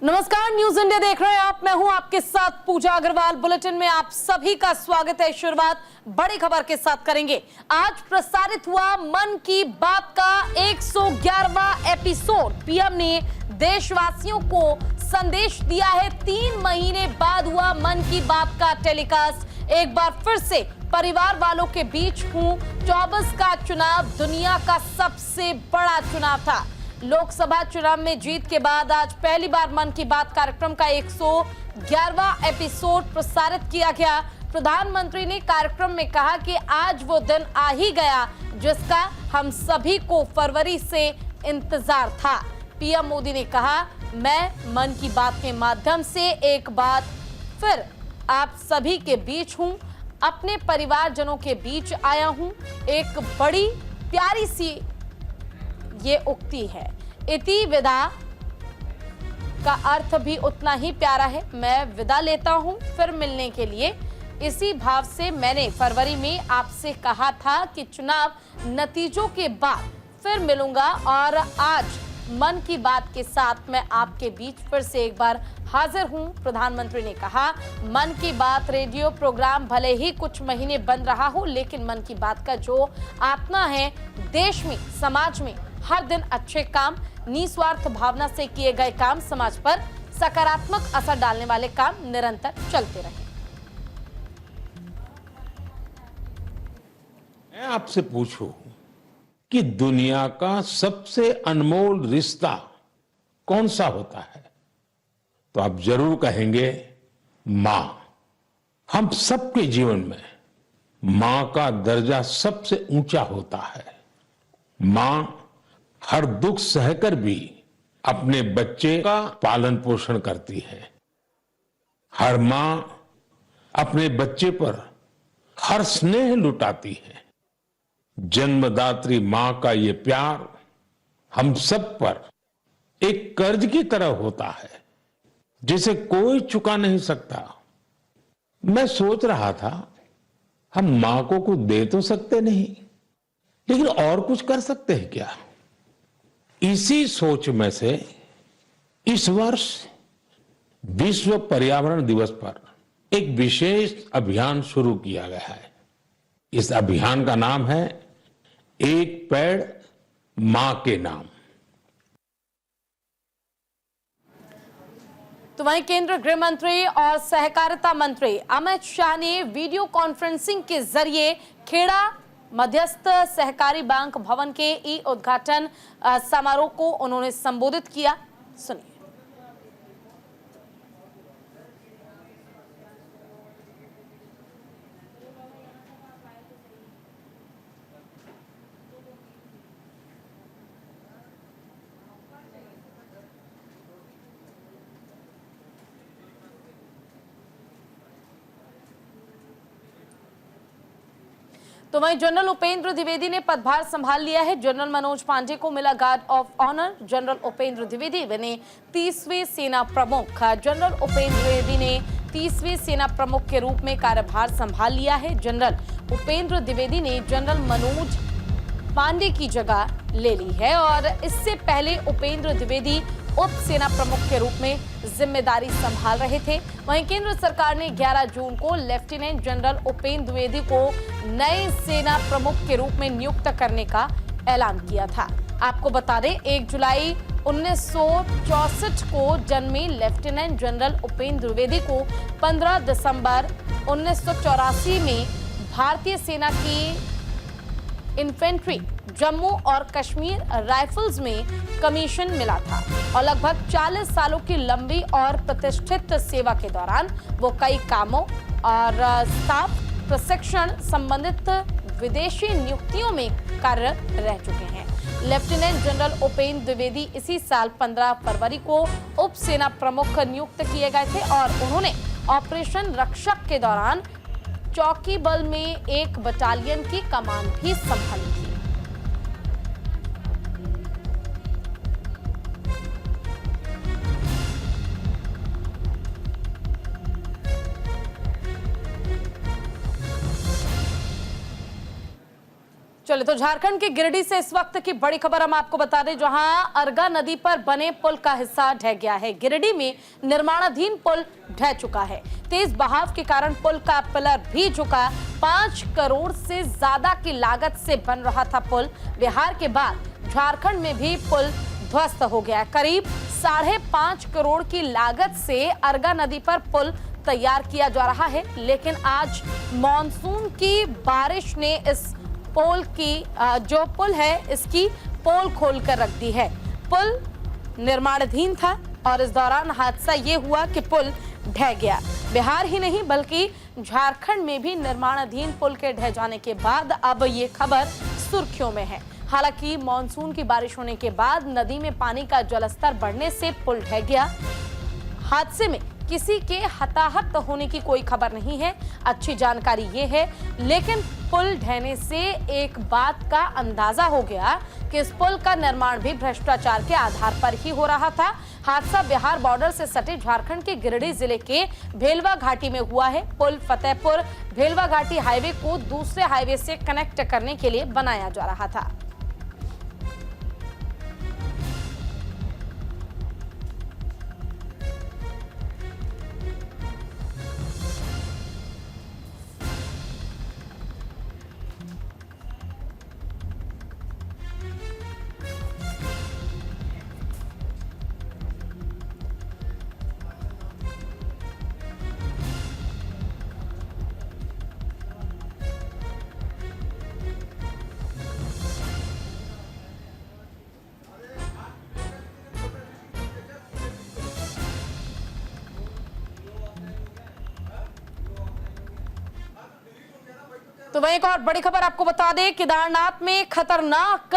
नमस्कार, news India देख रहे हैं आप। मैं हूं आपके साथ पूजा अग्रवाल। बुलेटिन में आप सभी का स्वागत है। शुरुआत बड़ी खबर के साथ करेंगे। आज प्रसारित हुआ मन की बात का 111वां एपिसोड। पीएम ने देशवासियों को संदेश दिया है। 3 महीने बाद हुआ मन की बात का टेलीकास्ट। एक बार फिर से परिवार वालों के बीच हूं। 24 का चुनाव दुनिया का सबसे बड़ा चुनाव था। लोकसभा चुनाव में जीत के बाद आज पहली बार मन की बात कार्यक्रम का 111वां एपिसोड प्रसारित किया गया। प्रधानमंत्री ने कार्यक्रम में कहा कि आज वो दिन आ ही गया जिसका हम सभी को फरवरी से इंतजार था। पीएम मोदी ने कहा, मैं मन की बात के माध्यम से एक बार फिर आप सभी के बीच हूं, अपने परिवारजनों के बीच आया हूं। एक बड़ी प्यारी सी ये उक्ति है। इति विदा का अर्थ भी उतना ही प्यारा है। मैं विदा लेता हूं फिर मिलने के लिए। इसी भाव से मैंने फरवरी में आपसे कहा था कि चुनाव नतीजों के बाद फिर मिलूंगा और आज मन की बात के साथ मैं आपके बीच फिर से एक बार हाजिर हूं। प्रधानमंत्री ने कहा, मन की बात रेडियो प्रोग्राम भले ही कुछ महीने बंद रहा हो, लेकिन मन की बात का जो आत्मा है, देश में समाज में हर दिन अच्छे काम, निस्वार्थ भावना से किए गए काम, समाज पर सकारात्मक असर डालने वाले काम निरंतर चलते रहे। मैं आपसे पूछूं कि दुनिया का सबसे अनमोल रिश्ता कौन सा होता है, तो आप जरूर कहेंगे मां। हम सबके जीवन में मां का दर्जा सबसे ऊंचा होता है। मां हर दुख सहकर भी अपने बच्चे का पालन पोषण करती है। हर मां अपने बच्चे पर हर स्नेह लुटाती है। जन्मदात्री मां का ये प्यार हम सब पर एक कर्ज की तरह होता है जिसे कोई चुका नहीं सकता। मैं सोच रहा था, हम मां को कुछ दे तो सकते नहीं, लेकिन और कुछ कर सकते हैं क्या? इसी सोच में से इस वर्ष विश्व पर्यावरण दिवस पर एक विशेष अभियान शुरू किया गया है। इस अभियान का नाम है एक पेड़ मां के नाम। तो वहीं केंद्रीय गृह मंत्री और सहकारिता मंत्री अमित शाह ने वीडियो कॉन्फ्रेंसिंग के जरिए खेड़ा मध्यस्थ सहकारी बैंक भवन के ई उद्घाटन समारोह को उन्होंने संबोधित किया। सुनिए। तो वहीं जनरल उपेंद्र द्विवेदी ने पदभार संभाल लिया है। जनरल मनोज पांडे को मिला guard of honour. General Upendra Dwivedi बने 30वें सेना प्रमुख। जनरल उपेंद्र द्विवेदी ने 30वें सेना प्रमुख के रूप में कार्यभार संभाल लिया है। जनरल उपेंद्र द्विवेदी ने जनरल मनोज पांडे की जगह ले ली है और इससे पहले उपेंद्र द्विवेदी उप सेना प्रमुख के रूप में जिम्मेदारी संभाल रहे थे। वहीं केंद्र सरकार ने 11 जून को लेफ्टिनेंट जनरल उपेंद्र द्विवेदी को नए सेना प्रमुख के रूप में नियुक्त करने का ऐलान किया था। आपको बता दें, 1 जुलाई 1964 को जन्मे लेफ्टिनेंट जनरल उपेंद्र द्विवेदी को 15 दिसंबर 1984 में भारतीय सेना की इन्फेंट्री जम्मू और कश्मीर राइफल्स में कमीशन मिला था और लगभग 40 सालों की लंबी और प्रतिष्ठित सेवा के दौरान वो कई कामों और स्टाफ प्रशिक्षण संबंधित विदेशी नियुक्तियों में कार्यरत रह चुके हैं। लेफ्टिनेंट जनरल उपेंद्र द्विवेदी इसी साल 15 फरवरी को उप सेना प्रमुख नियुक्त किए गए थे और उन्होंने ऑपरेशन रक्षक के दौरान चौकी बल में एक बटालियन की कमान भी संभाली थी। चलिए तो झारखंड के गिरिडीह से इस वक्त की बड़ी खबर हम आपको बता दें, जहां अरगा नदी पर बने पुल का हिस्सा ढह गया है। गिरिडीह में निर्माणाधीन पुल ढह चुका है। तेज बहाव के कारण पुल का पिलर भी झुका। 5 करोड़ से ज्यादा की लागत से बन रहा था पुल। बिहार के बाद झारखंड में भी पुल ध्वस्त हो गया। करीब 5.5 करोड़ की लागत से अरगा नदी पर पुल तैयार किया जा रहा है, लेकिन आज मॉनसून की बारिश ने इस पोल की जो पुल है इसकी पोल खोलकर रख दी है। पुल निर्माणाधीन था और इस दौरान हादसा ये हुआ कि पुल ढह गया। बिहार ही नहीं बल्कि झारखंड में भी निर्माणाधीन पुल के ढह जाने के बाद अब ये खबर सुर्खियों में है। हालांकि मॉनसून की बारिश होने के बाद नदी में पानी का जलस्तर बढ़ने से पुल ढह गया। हादसे में किसी के हताहत होने की कोई खबर नहीं है। अच्छी जानकारी ये है, लेकिन पुल ढहने से एक बात का अंदाजा हो गया कि इस पुल का निर्माण भी भ्रष्टाचार के आधार पर ही हो रहा था। हादसा बिहार बॉर्डर से सटे झारखंड के गिरिडीह जिले के भेलवा घाटी में हुआ है। पुल फतेहपुर भेलवा घाटी हाईवे को दूसरे हाईवे से कनेक्ट करने के लिए बनाया जा रहा था। तो वहीं एक और बड़ी खबर आपको बता दें, केदारनाथ में खतरनाक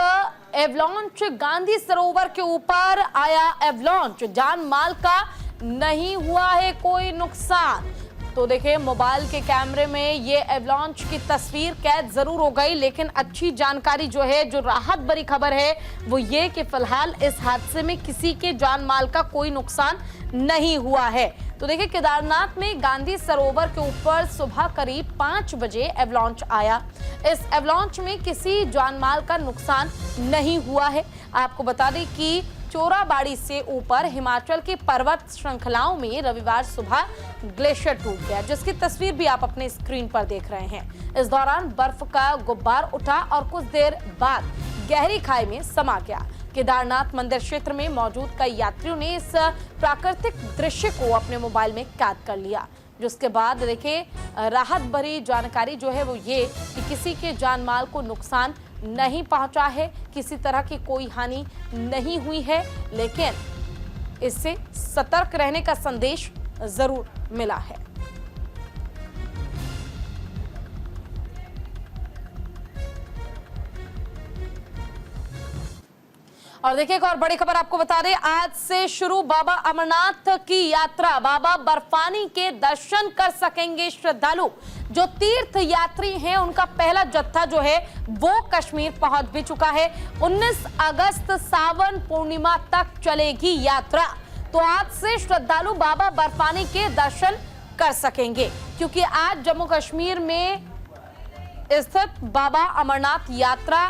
एवलांच। गांधी सरोवर के ऊपर आया एवलांच। जान माल का नहीं हुआ है कोई नुकसान। तो देखिए, मोबाइल के कैमरे में ये एवलांच की तस्वीर कैद जरूर हो गई, लेकिन अच्छी जानकारी जो है, जो राहत भरी खबर है, वो ये कि फिलहाल इस हादसे में किसी के जान माल का कोई नुकसान नहीं हुआ है। तो देखिए, केदारनाथ में गांधी सरोवर के ऊपर सुबह करीब 5 बजे एवलांच आया। इस एवलांच में किसी जानमाल का नुकसान नहीं हुआ है। आपको बता दें कि चोराबाड़ी से ऊपर हिमाचल की पर्वत श्रृंखलाओं में रविवार सुबह ग्लेशियर टूट गया, जिसकी तस्वीर भी आप अपने स्क्रीन पर देख रहे हैं। इस दौरान बर्फ का गुब्बार उठा और कुछ देर बाद गहरी खाई में समा गया। केदारनाथ मंदिर क्षेत्र में मौजूद कई यात्रियों ने इस प्राकृतिक दृश्य को अपने मोबाइल में कैद कर लिया, जिसके बाद देखिए, राहत भरी जानकारी जो है वो ये कि किसी के जान माल को नुकसान नहीं पहुंचा है, किसी तरह की कोई हानि नहीं हुई है, लेकिन इससे सतर्क रहने का संदेश जरूर मिला है। और देखिए, एक और बड़ी खबर आपको बता दें, आज से शुरू बाबा अमरनाथ की यात्रा। बाबा बर्फानी के दर्शन कर सकेंगे श्रद्धालु। जो तीर्थ यात्री हैं, उनका पहला जत्था जो है वो कश्मीर पहुंच भी चुका है। 19 अगस्त सावन पूर्णिमा तक चलेगी यात्रा। तो आज से श्रद्धालु बाबा बर्फानी के दर्शन कर सकेंगे, क्योंकि आज जम्मू कश्मीर में स्थित बाबा अमरनाथ यात्रा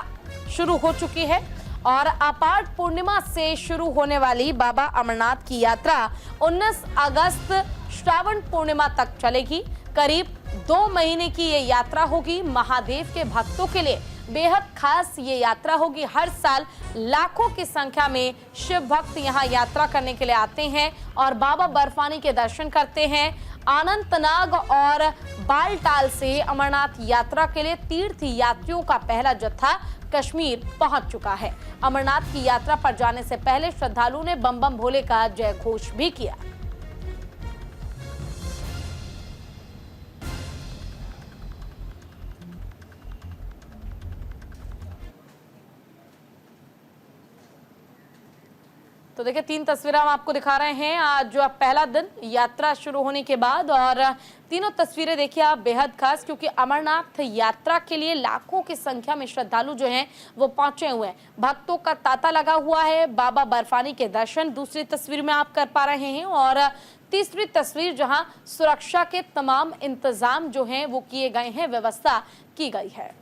शुरू हो चुकी है और अपाट पूर्णिमा से शुरू होने वाली बाबा अमरनाथ की यात्रा 19 अगस्त श्रावण पूर्णिमा तक चलेगी। करीब 2 महीने की ये यात्रा होगी। महादेव के भक्तों के लिए बेहद खास ये यात्रा होगी। हर साल लाखों की संख्या में शिव भक्त यहाँ यात्रा करने के लिए आते हैं और बाबा बर्फानी के दर्शन करते हैं। अनंतनाग और बालटाल से अमरनाथ यात्रा के लिए तीर्थ यात्रियों का पहला जत्था कश्मीर पहुंच चुका है। अमरनाथ की यात्रा पर जाने से पहले श्रद्धालुओं ने बम बम भोले का जय घोष भी किया। तो देखिए, 3 तस्वीरें हम आपको दिखा रहे हैं। आज जो पहला दिन यात्रा शुरू होने के बाद, और तीनों तस्वीरें देखिए आप बेहद खास, क्योंकि अमरनाथ यात्रा के लिए लाखों की संख्या में श्रद्धालु जो हैं वो पहुंचे हुए हैं। भक्तों का तांता लगा हुआ है। बाबा बर्फानी के दर्शन दूसरी तस्वीर में आप कर पा रहे हैं, और तीसरी तस्वीर जहां सुरक्षा के तमाम इंतजाम जो हैं वो किए गए हैं, व्यवस्था की गई है।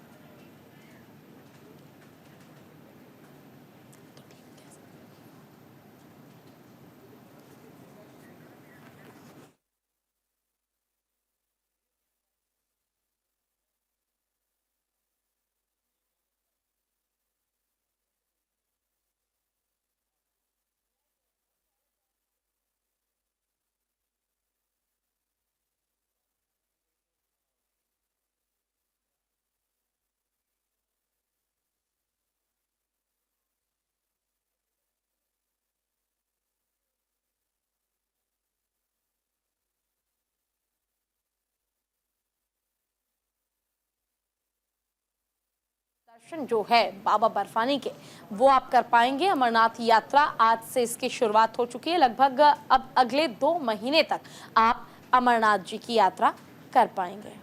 दर्शन जो है बाबा बर्फानी के वो आप कर पाएंगे। अमरनाथ यात्रा आज से इसकी शुरुआत हो चुकी है। लगभग अब अगले 2 महीने तक आप अमरनाथ जी की यात्रा कर पाएंगे।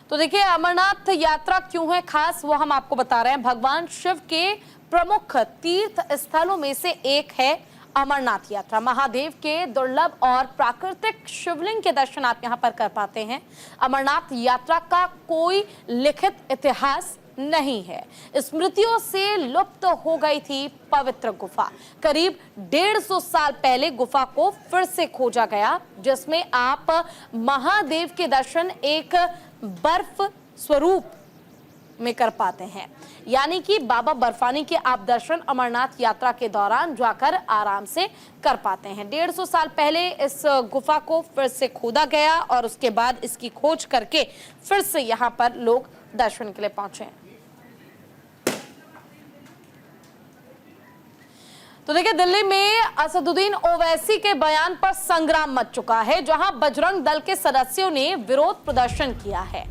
तो देखिए, अमरनाथ यात्रा क्यों है खास वो हम आपको बता रहे हैं। भगवान शिव के प्रमुख तीर्थ स्थलों में से एक है अमरनाथ यात्रा। महादेव के दुर्लभ और प्राकृतिक शिवलिंग के दर्शन आप यहां पर कर पाते हैं। अमरनाथ यात्रा का कोई लिखित इतिहास नहीं है। स्मृतियों से लुप्त हो गई थी पवित्र गुफा। करीब 150 साल पहले गुफा को फिर से खोजा गया, जिसमें आप महादेव के दर्शन एक बर्फ स्वरूप में कर पाते हैं। यानी कि बाबा बर्फानी के आप दर्शन अमरनाथ यात्रा के दौरान जाकर आराम से कर पाते हैं। 150 साल पहले इस गुफा को फिर से खोदा गया और उसके बाद इसकी खोज करके फिर से यहाँ पर लोग दर्शन के लिए पहुंचे हैं। तो देखिए, दिल्ली में असदुद्दीन ओवैसी के बयान पर संग्राम मच चुका है, जहां बजरंग दल के सदस्यों ने विरोध प्रदर्शन किया है।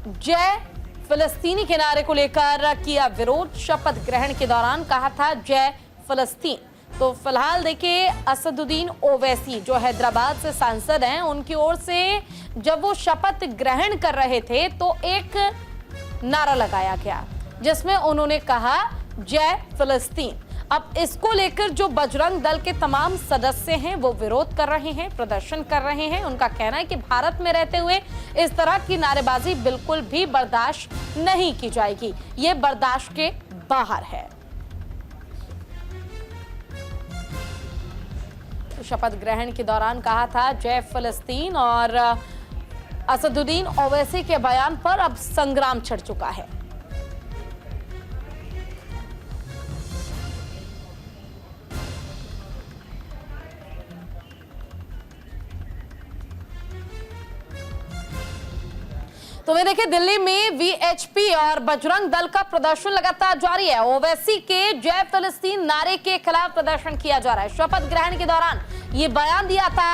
जय फिलिस्तीनी के नारे को लेकर किया विरोध। शपथ ग्रहण के दौरान कहा था जय फिलिस्तीन। तो फिलहाल देखिए, असदुद्दीन ओवैसी जो हैदराबाद से सांसद हैं, उनकी ओर से जब वो शपथ ग्रहण कर रहे थे तो एक नारा लगाया गया, जिसमें उन्होंने कहा जय फिलिस्तीन। अब इसको लेकर जो बजरंग दल के तमाम सदस्य हैं वो विरोध कर रहे हैं, प्रदर्शन कर रहे हैं। उनका कहना है कि भारत में रहते हुए इस तरह की नारेबाजी बिल्कुल भी बर्दाश्त नहीं की जाएगी, ये बर्दाश्त के बाहर है। शपथ ग्रहण के दौरान कहा था जय फिलिस्तीन और असदुद्दीन ओवैसी के बयान पर अब संग्राम छिड़ चुका है। तो वे देखिए, दिल्ली में वीएचपी और बजरंग दल का प्रदर्शन लगातार जारी है। ओवैसी के जय फिलिस्तीन नारे के खिलाफ प्रदर्शन किया जा रहा है। शपथ ग्रहण के दौरान ये बयान दिया था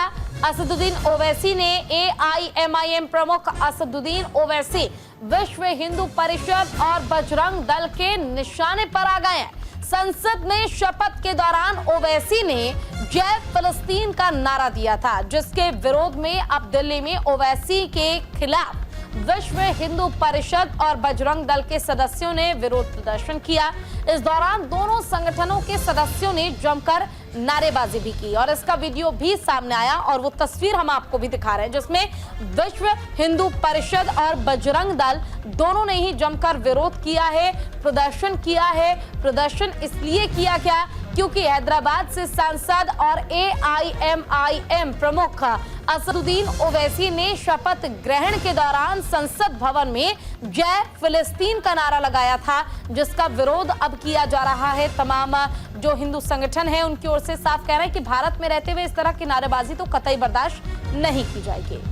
असदुद्दीन ओवैसी ने। एआईएमआईएम प्रमुख असदुद्दीन ओवैसी विश्व हिंदू परिषद और बजरंग दल के निशाने पर आ गए हैं। संसद में शपथ के दौरान ओवैसी ने जय फिलिस्तीन का नारा दिया था, जिसके विरोध में अब दिल्ली में ओवैसी के खिलाफ विश्व हिंदू परिषद और बजरंग दल के सदस्यों ने विरोध प्रदर्शन किया। इस दौरान दोनों संगठनों के सदस्यों ने जमकर नारेबाजी भी की और इसका वीडियो भी सामने आया और वो तस्वीर हम आपको भी दिखा रहे हैं, जिसमें विश्व हिंदू परिषद और बजरंग दल दोनों ने ही जमकर विरोध किया है, प्रदर्शन किया है। प्रदर्शन इसलिए किया गया क्योंकि हैदराबाद से सांसद और एआईएमआईएम प्रमुख असदुद्दीन ओवैसी ने शपथ ग्रहण के दौरान संसद भवन में जय फिलिस्तीन का नारा लगाया था, जिसका विरोध अब किया जा रहा है। तमाम जो हिंदू संगठन है उनकी ओर से साफ कह रहे हैं कि भारत में रहते हुए इस तरह की नारेबाजी तो कतई बर्दाश्त नहीं की जाएगी।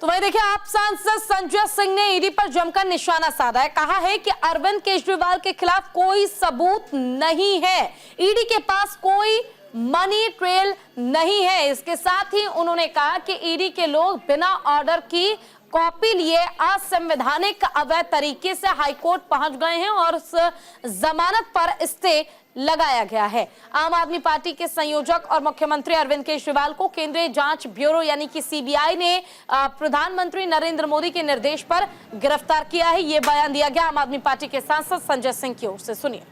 तो वही देखिए, आप सांसद संजय सिंह ने ईडी पर जमकर निशाना साधा है। कहा है कि अरविंद केजरीवाल के खिलाफ कोई सबूत नहीं है, ईडी के पास कोई मनी ट्रेल नहीं है। इसके साथ ही उन्होंने कहा कि ईडी के लोग बिना ऑर्डर की कॉपी लिए असंवैधानिक अवैध तरीके से हाईकोर्ट पहुंच गए हैं और उस जमानत पर स्टे लगाया गया है। आम आदमी पार्टी के संयोजक और मुख्यमंत्री अरविंद केजरीवाल को केंद्रीय जांच ब्यूरो यानी कि सीबीआई ने प्रधानमंत्री नरेंद्र मोदी के निर्देश पर गिरफ्तार किया है। यह बयान दिया गया आम आदमी पार्टी के सांसद संजय सिंह की ओर से। सुनिए।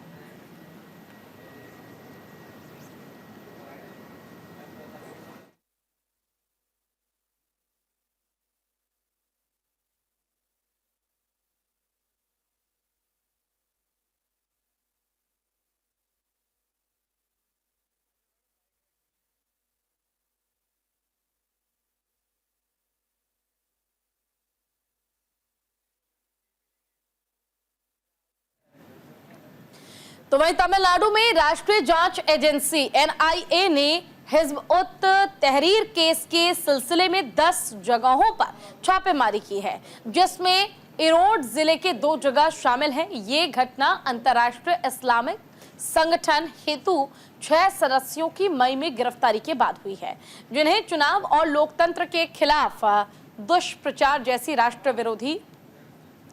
तो वहीं तमिलनाडु में राष्ट्रीय जांच एजेंसी एनआईए ने हिज्ब उत तहरीर केस के सिलसिले में 10 जगहों पर छापेमारी की है, जिसमें इरोड जिले के 2 जगह शामिल हैं। ये घटना अंतर्राष्ट्रीय इस्लामिक संगठन हेतु 6 सदस्यों की मई में गिरफ्तारी के बाद हुई है, जिन्हें चुनाव और लोकतंत्र के खिलाफ दुष्प्रचार जैसी राष्ट्र विरोधी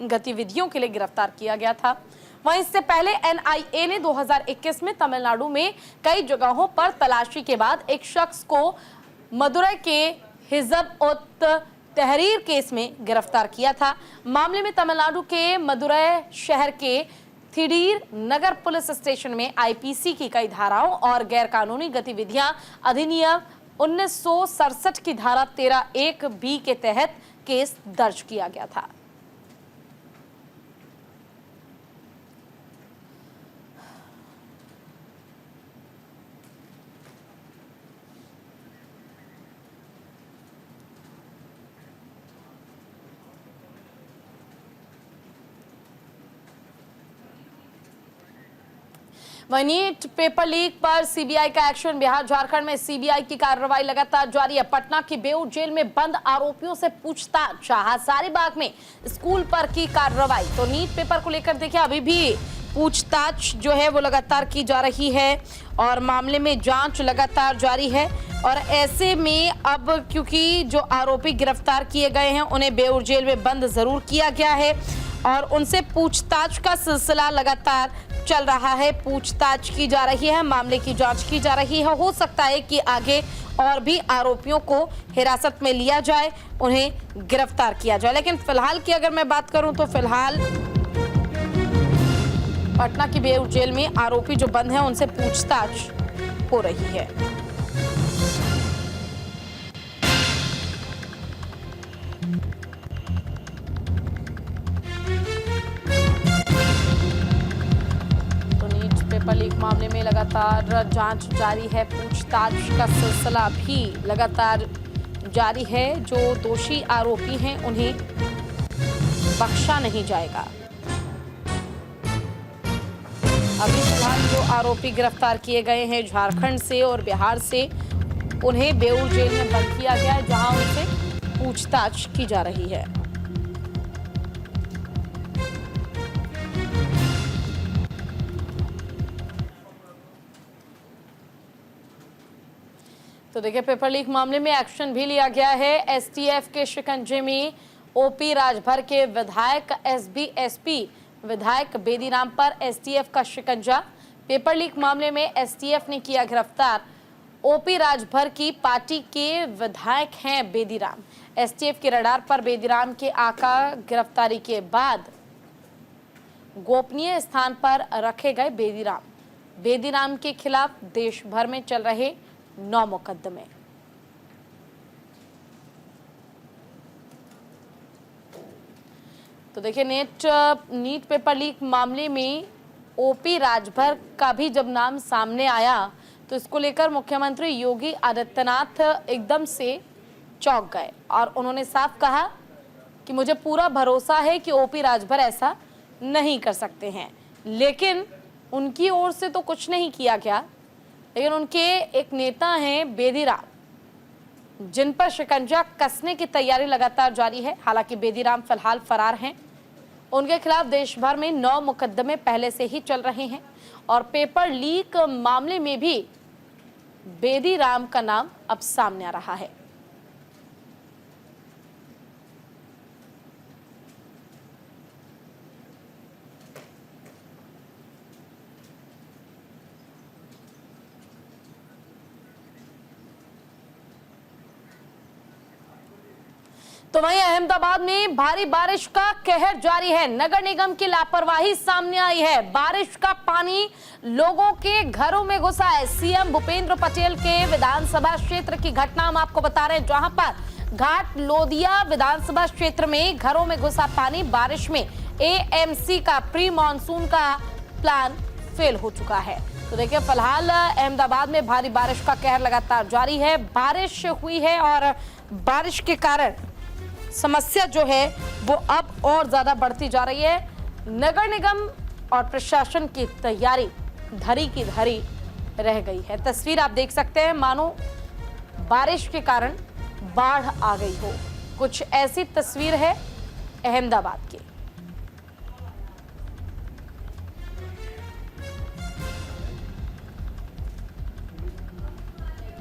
गतिविधियों के लिए गिरफ्तार किया गया था। वहीं इससे पहले एनआईए ने 2021 में तमिलनाडु में कई जगहों पर तलाशी के बाद एक शख्स को मदुरै के हिज्ब उत तहरीर केस में गिरफ्तार किया था। मामले में तमिलनाडु के मदुरै शहर के थिडीर नगर पुलिस स्टेशन में आईपीसी की कई धाराओं और गैरकानूनी गतिविधियां अधिनियम 1967 की धारा 13(1)(b) के तहत केस दर्ज किया गया था। वहीं नीट पेपर लीक पर सीबीआई का एक्शन। बिहार झारखंड में सीबीआई की कार्रवाई लगातार जारी है। पटना की बेऊर जेल में बंद आरोपियों से पूछताछ। हजारीबाग में स्कूल पर की कार्रवाई। तो नीट पेपर को लेकर देखिए, अभी भी पूछताछ जो है वो लगातार की जा रही है और मामले में जांच लगातार जारी है। और ऐसे में अब क्योंकि जो आरोपी गिरफ्तार किए गए हैं उन्हें बेऊर जेल में बंद जरूर किया गया है और उनसे पूछताछ का सिलसिला लगातार चल रहा है। पूछताछ की जा रही है, मामले की जांच की जा रही है। हो सकता है कि आगे और भी आरोपियों को हिरासत में लिया जाए, उन्हें गिरफ्तार किया जाए। लेकिन फिलहाल की अगर मैं बात करूं तो फिलहाल पटना की बेऊर जेल में आरोपी जो बंद हैं उनसे पूछताछ हो रही है। पेपर लीक मामले में लगातार जांच जारी है। पूछताछ का सिलसिला भी लगातार जारी है। जो दोषी आरोपी हैं उन्हें बख्शा नहीं जाएगा। अभी फिलहाल जो आरोपी गिरफ्तार किए गए हैं झारखंड से और बिहार से, उन्हें बेऊर जेल में बंद किया गया है, जहां उनसे पूछताछ की जा रही है। तो देखिए, पेपर लीक मामले में एक्शन भी लिया गया है। एसटीएफ के शिकंजे में ओपी राजभर के विधायक एसबी विधायक बेदीराम पर एसटीएफ का शिकंजा। पेपर लीक मामले में एसटीएफ ने किया गिरफ्तार ओपी राजभर की पार्टी के विधायक हैं बेदीराम। एसटीएफ के रडार पर बेदीराम के आका गिरफ्तारी के बाद गोपनीय स्थान पर रखे गए बेदीराम के खिलाफ देश भर में चल रहे 9 मुकदमे। तो देखिए, नीट पेपर लीक मामले में ओपी राजभर का भी जब नाम सामने आया तो इसको लेकर मुख्यमंत्री योगी आदित्यनाथ एकदम से चौंक गए और उन्होंने साफ कहा कि मुझे पूरा भरोसा है कि ओपी राजभर ऐसा नहीं कर सकते हैं। लेकिन उनकी ओर से तो कुछ नहीं किया गया, लेकिन उनके एक नेता हैं बेदीराम, जिन पर शिकंजा कसने की तैयारी लगातार जारी है। हालांकि बेदीराम फिलहाल फरार हैं। उनके खिलाफ देश भर में 9 मुकदमे पहले से ही चल रहे हैं और पेपर लीक मामले में भी बेदीराम का नाम अब सामने आ रहा है। तो वहीं अहमदाबाद में भारी बारिश का कहर जारी है। नगर निगम की लापरवाही सामने आई है। बारिश का पानी लोगों के घरों में घुसा है। सीएम भूपेंद्र पटेल के विधानसभा क्षेत्र की घटना हम आपको बता रहे हैं, जहां पर घाट लोदिया विधानसभा क्षेत्र में घरों में घुसा पानी। बारिश में एएमसी का प्री मानसून का प्लान फेल हो चुका है। तो देखिए, फिलहाल अहमदाबाद में भारी बारिश का कहर लगातार जारी है। बारिश हुई है और बारिश के कारण समस्या जो है वो अब और ज्यादा बढ़ती जा रही है। नगर निगम और प्रशासन की तैयारी धरी की धरी रह गई है। तस्वीर आप देख सकते हैं, मानो बारिश के कारण बाढ़ आ गई हो। कुछ ऐसी तस्वीर है अहमदाबाद की।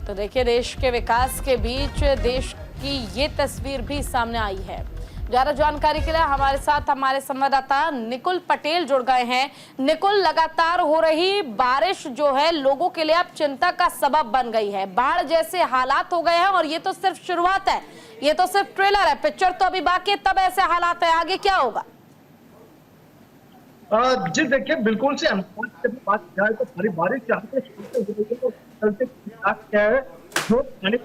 तो देखिए, देश के विकास के बीच देश की ये तस्वीर भी सामने आई है। ज्यादा जानकारी के लिए हमारे साथ हमारे संवाददाता निकुल पटेल जुड़ गए हैं। निकुल, लगातार हो रही बारिश जो है लोगों के लिए अब चिंता का सबब बन गई है। बाढ़ जैसे हालात हो गए हैं और ये तो सिर्फ शुरुआत है, ये तो सिर्फ ट्रेलर है, पिक्चर तो अभी बाकी है, तब ऐसे हालात है, आगे क्या होगा? जी देखिए, बिल्कुल से बात जाए तो भारी बारिश जहाँ पे तो चलते क्या है, जो पानी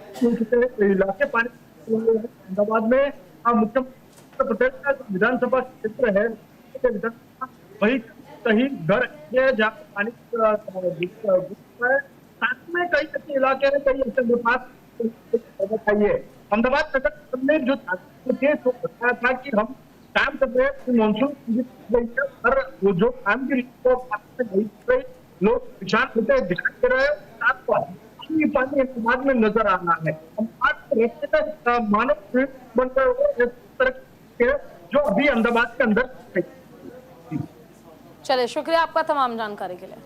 इलाके पानी अहमदाबाद में मुख्यमंत्री पटेल का विधानसभा क्षेत्र है, वही कहीं घर है जहाँ पे पानी है। साथ में कई इलाके हैं, कई ऐसे चाहिए। अहमदाबाद नगर में जो बताया था कि हम काम कर रहे हैं, मानसून पर वो जो काम की लोग परेशान होते हैं दिखाई दे रहे हैं। साथ पानी अहमदाबाद में नजर आ रहा है। मानव बनकर जो अभी अहमदाबाद के अंदर। चलिए, शुक्रिया आपका तमाम जानकारी के लिए।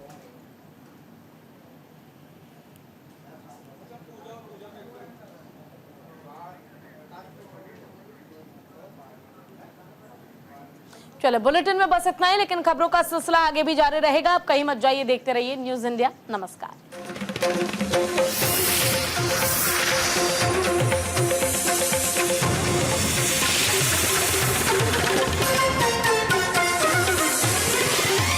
चलो, बुलेटिन में बस इतना ही, लेकिन खबरों का सिलसिला आगे भी जारी रहेगा। आप कहीं मत जाइए, देखते रहिए न्यूज़ इंडिया। नमस्कार।